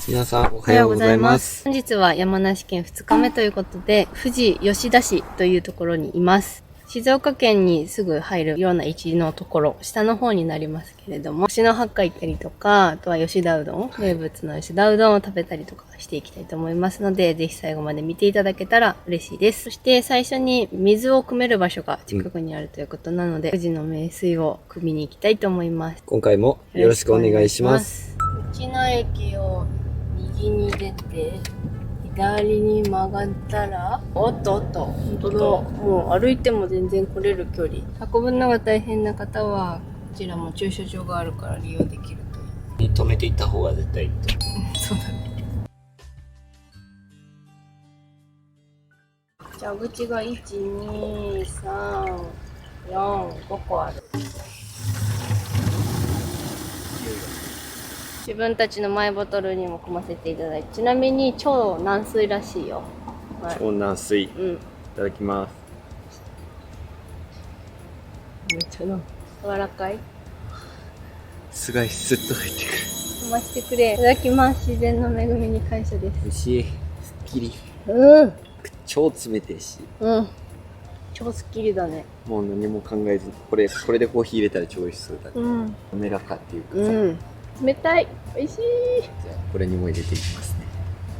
皆さんおはようございます。本日は山梨県2日目ということで、富士吉田市というところにいます。静岡県にすぐ入るような位置のところ、下の方になりますけれども、吉野八海行ったりとか、あとは吉田うどん、名物の吉田うどんを食べたりとかしていきたいと思いますので、ぜひ最後まで見ていただけたら嬉しいです。そして最初に水を汲める場所が近くにあるということなので、富士の名水を汲みに行きたいと思います。今回もよろしくお願いします。道の駅を右に出て、左に曲がったら、おっと、本当だ。もう歩いても全然来れる距離。運ぶのが大変な方は、こちらも駐車場があるから利用できるという。止めていった方が絶対いいと。そうだね。蛇口が1、2、3、4、5個ある。自分たちのマイボトルにも汲ませていただいて、ちなみに超軟水らしいよ。はい、超軟水。いただきます。めっちゃな柔らかい。すごいスッと入ってくる。飲ませてくれ。いただきます。自然の恵みに感謝です。美味しい。すっきり。超冷てえし。超すっきりだね。もう何も考えず、これでコーヒー入れたら超美味しそうだね。滑らかっていうかさ。冷たい。美味しい。じゃあこれにも入れていきます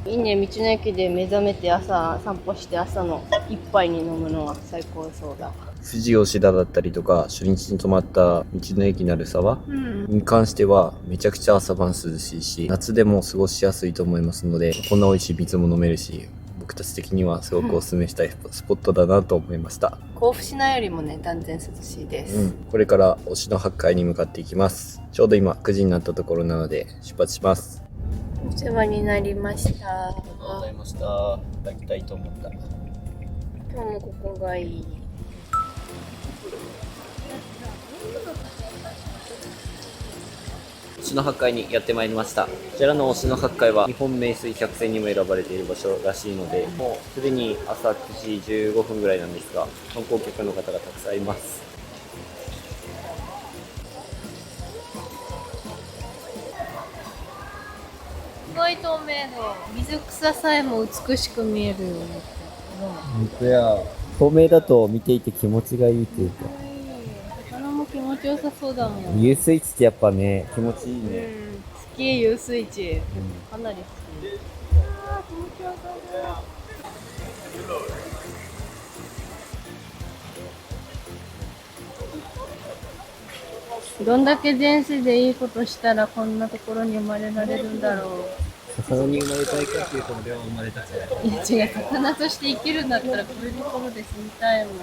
ね。いいね。道の駅で目覚めて朝散歩して朝の一杯に飲むのは最高そうだ。富士吉田だったりとか初日に泊まった道の駅鳴沢に関してはめちゃくちゃ朝晩涼しいし、夏でも過ごしやすいと思いますので、こんな美味しい水も飲めるし、僕たち的にはすごくお勧めしたいスポットだなと思いました。甲府市内よりもね、断然涼しいです。これから忍野八海に向かっていきます。ちょうど今9時になったところなので出発します。お世話になりました。ありがとうございました。いただきたいと思った。今日もここがいい。忍野八海にやってまいりました。こちらの忍野八海は日本名水百選にも選ばれている場所らしいので、もうすでに朝9時15分ぐらいなんですが、観光客の方がたくさんいます。すごい透明度。水草さえも美しく見えるよ。本当や。透明だと見ていて気持ちがいいというか。魚も気持ちよさそうだもん。遊水地ってやっぱね、気持ちいいね。好き、遊水地。かなり好き。ああ、気持ちよさそう。どんだけ前世でいいことしたらこんなところに生まれられるんだろう。魚に生まれたいかっていうと俺は生まれたくない。いや違う、魚として生きるんだったらこういうところで住みたいもん。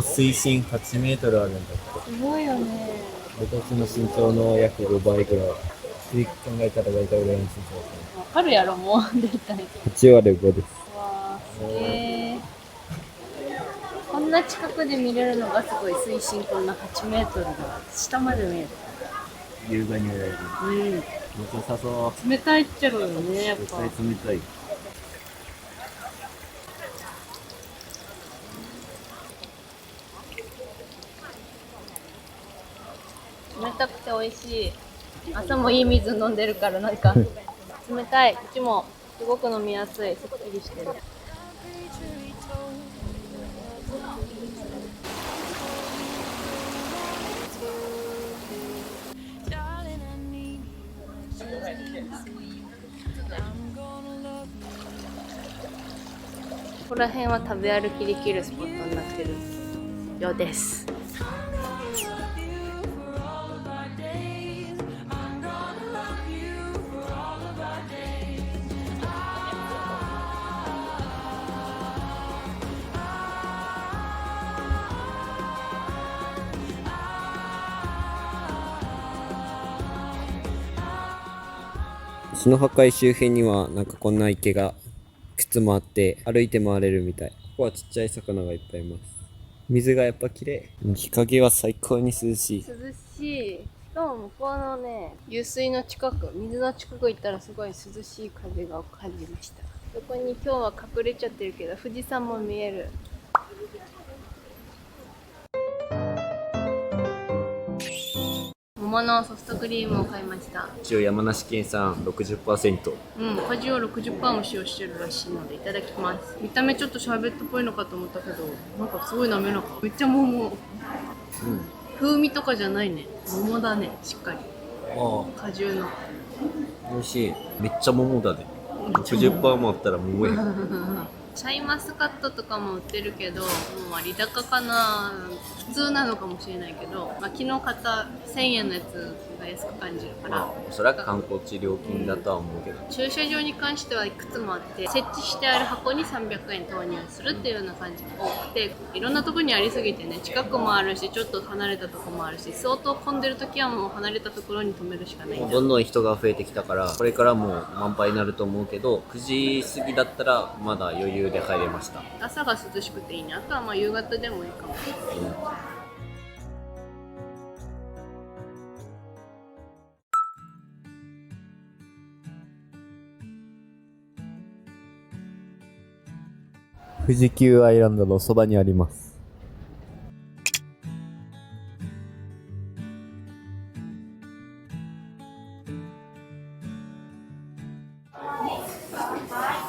水深8メートルあるんだって。すごいよね。俺たちの身長の約5倍くらい。次考えたら大体俺の身長わかるやろ、もう絶対。8割5です。わー、すげー。こんな近くで見れるのがすごい。水深こんな8メートルが下まで見える。優雅に泳いでる。気持ちよさそう。冷たいっちゃろよね、やっぱ。絶対冷たい。冷たくて美味しい。朝もいい水飲んでるからなんか冷たい。口もすごく飲みやすい。すっきりしてる。ここら辺は食べ歩きできるスポットになってるようです。忍野八海周辺にはなんかこんな池がいくつもあって歩いて回れるみたい。ここはちっちゃい魚がいっぱいいます。水がやっぱ綺麗。日陰は最高に涼しい。涼しい。しかも向こうのね、湧水の近く、水の近く行ったらすごい涼しい風が感じました。そこに今日は隠れちゃってるけど、富士山も見える。桃のソフトクリームを買いました。一応山梨県産 60%。果汁を 60% も使用してるらしいのでいただきます。見た目ちょっとシャーベットっぽいのかと思ったけど、なんかすごい滑らか。めっちゃ桃。風味とかじゃないね。桃だね、しっかり。果汁の。美味しい。めっちゃ桃だね。60% もあったら桃や。シャインマスカットとかも売ってるけど、もう割高かな、普通なのかもしれないけど、昨日買った1000円のやつが安く感じるから、おそらく観光地料金だとは思うけど、駐車場に関してはいくつもあって、設置してある箱に300円投入するっていうような感じが多くて、いろんなとこにありすぎてね、近くもあるし、ちょっと離れたとこもあるし、相当混んでる時はもう離れたところに止めるしかないんだ。どんどん人が増えてきたから、これからもう満杯になると思うけど、9時過ぎだったらまだ余裕で入れました。朝が涼しくていいね。あとは夕方でもいいかも。富士急アイランドのそばにあります。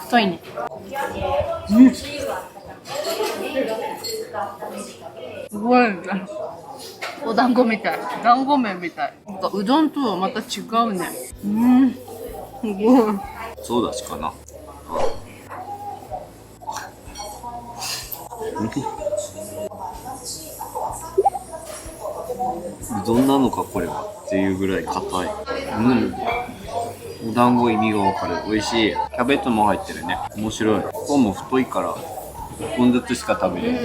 太いね。すごいね。お団子みたい。団子麺みたい。なんかうどんとはまた違うね。すごい。そうだしかな。うどんなのかこれはっていうぐらい硬い。お団子意味がわかる。美味しい。キャベツも入ってるね。面白い。パンも太いから1本ずつしか食べれない。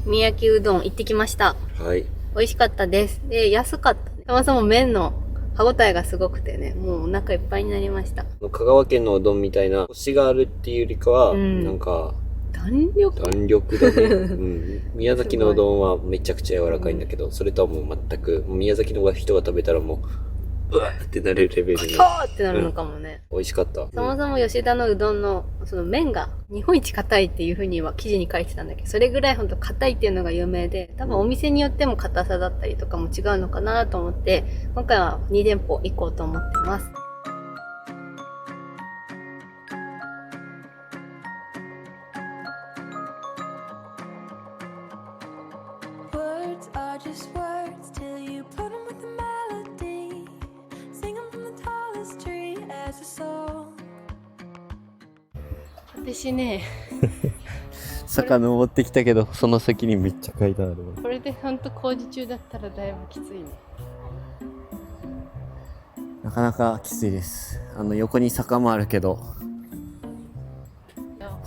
宮城うどん行ってきました。はい。美味しかったです。で、安かった。そもそも麺の歯ごたえがすごくてね、もうお腹いっぱいになりました。香川県のうどんみたいなコシがあるっていうよりかは、なんか弾力だね。宮崎のうどんはめちゃくちゃ柔らかいんだけど、それとはもう全く、宮崎の人が食べたらもう、うわーってなれるレベルの。カーってなるのかもね。美味しかった。そもそも吉田のうどんのその麺が日本一硬いっていう風には記事に書いてたんだけど、それぐらいほんと硬いっていうのが有名で、多分お店によっても硬さだったりとかも違うのかなと思って、今回は2店舗行こうと思ってます。私ね坂登ってきたけど、その先にめっちゃ階段あるわ。これでほんと工事中だったらだいぶきついね。なかなかきついです。横に坂もあるけど、こ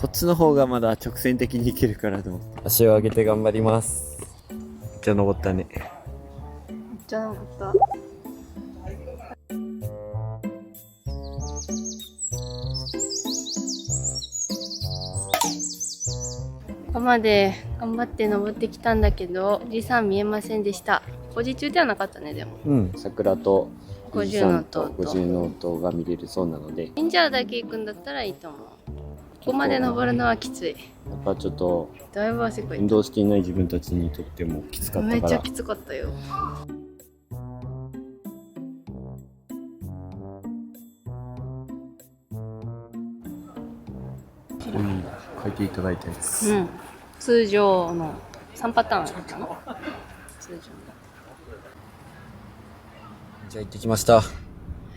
っちの方がまだ直線的に行けるからと思って。足を上げて頑張ります。めっちゃ登ったね。めっちゃ登った。ここまで頑張って登ってきたんだけど、富士山見えませんでした。工事中ではなかったね、でも。桜と五重の塔五重の塔が見れるそうなので。神社だけ行くんだったらいいと思う。ここまで登るのはきつい。やっぱちょっとだいぶ汗かいた。運動していない自分たちにとってもきつかったから。めっちゃきつかったよ。ここに書いていただいたやつ。通常の3パターンあるかな。通常の。じゃあ行ってきました。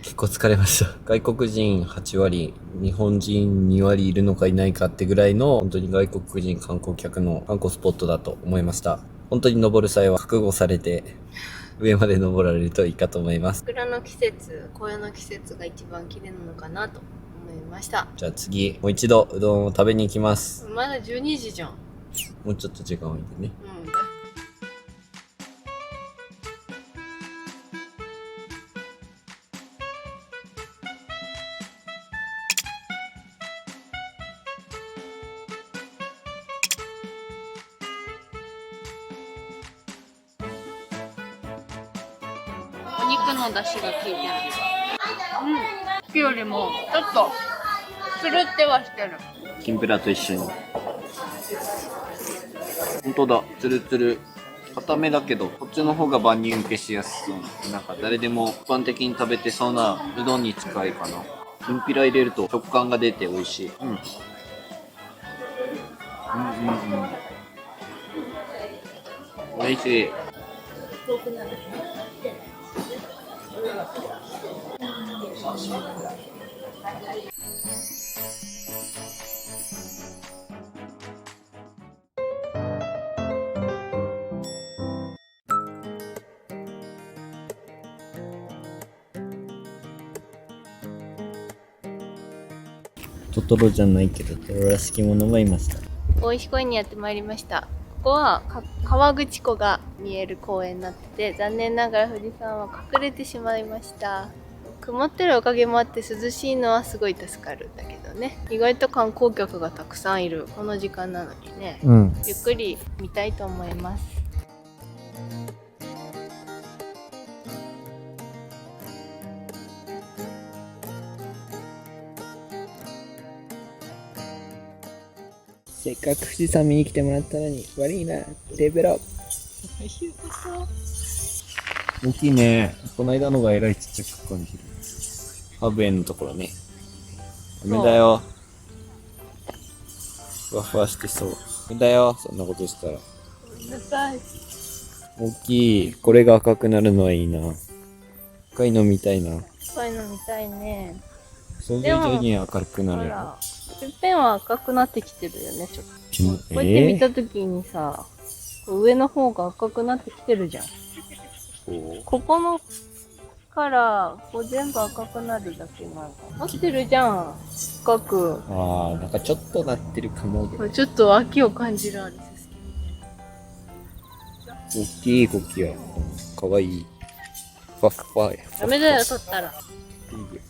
結構疲れました。外国人8割、日本人2割いるのかいないかってぐらいの、本当に外国人観光客の観光スポットだと思いました。本当に登る際は覚悟されて、上まで登られるといいかと思います。桜の季節、紅葉の季節が一番綺麗なのかなと思いました。じゃあ次、もう一度うどんを食べに行きます。まだ12時じゃん。もうちょっと時間置いてね。お肉の出汁が効いてる。さっきよりもちょっとつるってはしてる。きんぴらと一緒に。本当だ、つるつる。固めだけど、こっちの方が万人受けしやすそう。なんか誰でも一般的に食べてそうなうどんに近いかな。きんぴら入れると食感が出て美味しい。美味しい。トトロじゃないけど、トロらしきものがいました。大石公園にやってまいりました。ここは河口湖が見える公園になってて、残念ながら富士山は隠れてしまいました。曇ってるおかげもあって涼しいのはすごい助かるんだけどね。意外と観光客がたくさんいるこの時間なのにね、ゆっくり見たいと思います。せっかく富士山見に来てもらったのに悪いな、レベロ。大きいね。この間のがえらいちっちゃく感じる。ハーブ園のところね。ダメだよ。ふわふわしてそう。ダメだよ、そんなことしたら。大きい。これが赤くなるのはいいな。赤いの見たいな。赤いの見たいね。想像以上に明るくなるよ。てっぺんは赤くなってきてるよね、ちょっと。こうやって見たときにさ、上の方が赤くなってきてるじゃん。ここのカラー、こう全部赤くなるだけなんか。なってるじゃん、赤く。ああ、なんかちょっとなってるかも。ちょっと秋を感じるアリス。大きいコキア。かわいい。ファッファイ。ダメだよ、取ったら。ファッ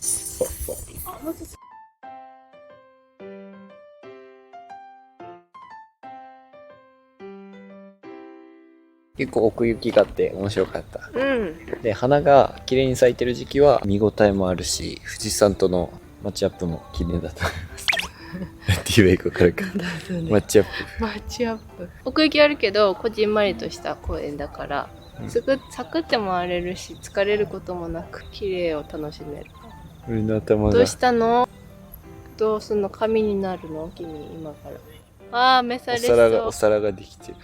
ファイ。結構奥行きがあって面白かった。で、花が綺麗に咲いてる時期は見応えもあるし、富士山とのマッチアップも綺麗だと思います。って言えばわかるか。マッチアップ。マッチアップ。奥行きあるけど、こじんまりとした公園だから、サクって回れるし、疲れることもなく、綺麗を楽しめる。俺の頭が。どうしたの？どうすんの？神になるの？君、今から。ああ、召されそう。お皿ができてる。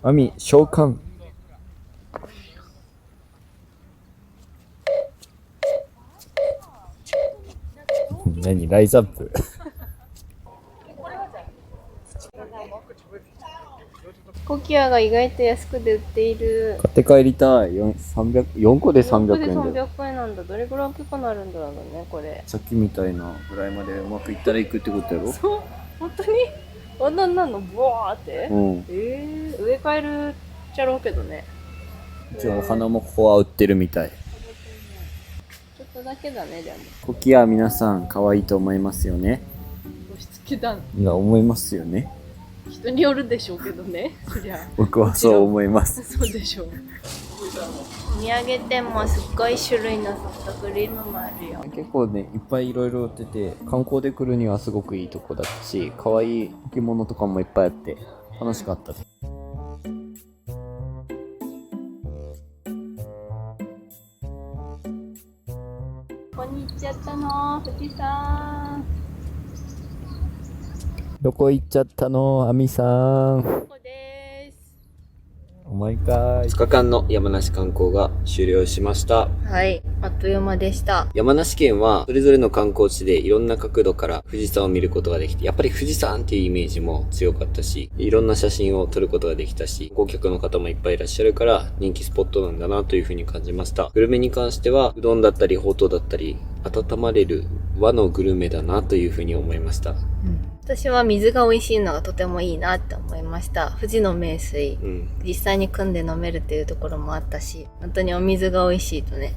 アミ、召喚。何ライズアップ。コキアが意外と安くで売っている。買って帰りたい。4個で300円4個で300円なんだ。どれぐらい大きくなるんだろうね、これ。さっきみたいなぐらいまでうまくいったらいくってことやろ。そう、本当にこんなんなんのボワーって。植え替えるっちゃろうけどね。一応お花もここは売ってるみたい。ちょっとだけだね、でも。コキア皆さん可愛いと思いますよね。押し付けだ。いや、思いますよね。人によるでしょうけどね、そりゃ。僕はそう思います。そうでしょう。お土産店もすっごい種類のソフトクリームもあるよ。結構ね、いっぱいいろいろ売ってて、観光で来るにはすごくいいとこだったし、可愛い置物とかもいっぱいあって楽しかったです。ここに行っちゃったの、富士山。どこ行っちゃったの、アミさん。ここです。お前かい。2日間の山梨観光が終了しました。はい、あっという間でした。山梨県はそれぞれの観光地でいろんな角度から富士山を見ることができて、やっぱり富士山っていうイメージも強かったし、いろんな写真を撮ることができたし、観光客の方もいっぱいいらっしゃるから人気スポットなんだなというふうに感じました。グルメに関してはうどんだったりほうとうだったり温まれる和のグルメだなというふうに思いました。私は水が美味しいのがとてもいいなって思いました。富士の名水、実際に汲んで飲めるっていうところもあったし、本当にお水が美味しいとね、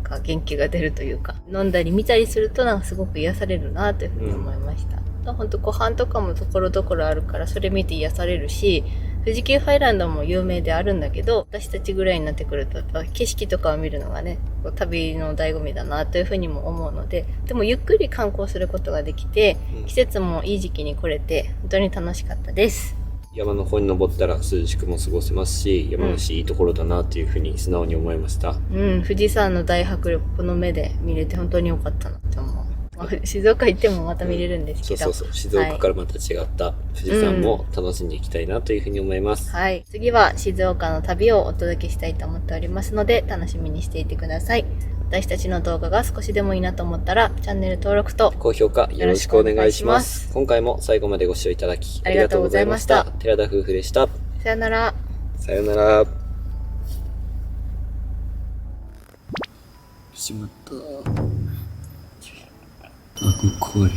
なんか元気が出るというか、飲んだり見たりするとなんかすごく癒されるなというふうに思いました。本当湖畔とかもところどころあるから、それ見て癒されるし、富士急ハイランドも有名であるんだけど、私たちぐらいになってくると景色とかを見るのがね、旅の醍醐味だなというふうにも思うので、でもゆっくり観光することができて、季節もいい時期に来れて本当に楽しかったです。山の方に登ったら涼しくも過ごせますし、山梨いいところだなっていうふうに素直に思いました。富士山の大迫力この目で見れて本当に良かったなって思う。静岡行ってもまた見れるんですけど、そう静岡からまた違った富士山も楽しんでいきたいなというふうに思います。はい。次は静岡の旅をお届けしたいと思っておりますので、楽しみにしていてください。私たちの動画が少しでもいいなと思ったら、チャンネル登録と高評価よろしくお願いします。今回も最後までご視聴いただきありがとうございました。寺田夫婦でした。さよなら。さよなら。しまった。あ、壊れる。